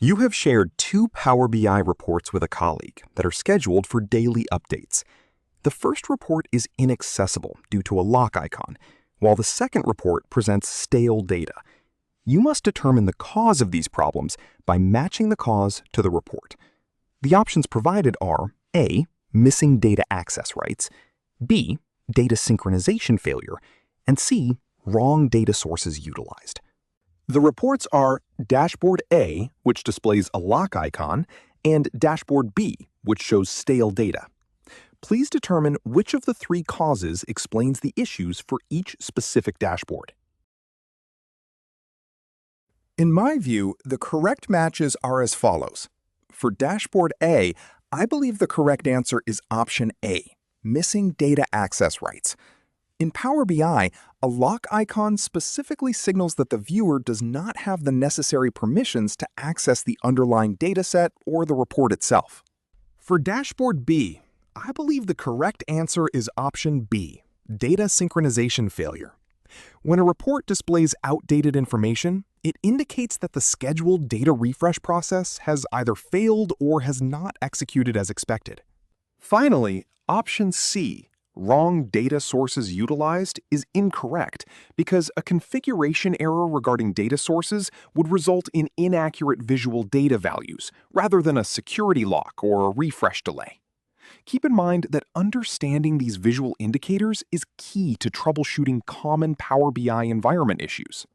You have shared two Power BI reports with a colleague that are scheduled for daily updates. The first report is inaccessible due to a lock icon, while the second report presents stale data. You must determine the cause of these problems by matching the cause to the report. The options provided are A. Missing data access rights, B. Data synchronization failure, and C. Wrong data sources utilized. The reports are Dashboard A, which displays a lock icon, and Dashboard B, which shows stale data. Please determine which of the three causes explains the issues for each specific dashboard. In my view, the correct matches are as follows. For Dashboard A, I believe the correct answer is option A, missing data access rights. In Power BI, a lock icon specifically signals that the viewer does not have the necessary permissions to access the underlying dataset or the report itself. For Dashboard B, I believe the correct answer is option B, data synchronization failure. When a report displays outdated information, it indicates that the scheduled data refresh process has either failed or has not executed as expected. Finally, option C, wrong data sources utilized, is incorrect because a configuration error regarding data sources would result in inaccurate visual data values rather than a security lock or a refresh delay. Keep in mind that understanding these visual indicators is key to troubleshooting common Power BI environment issues.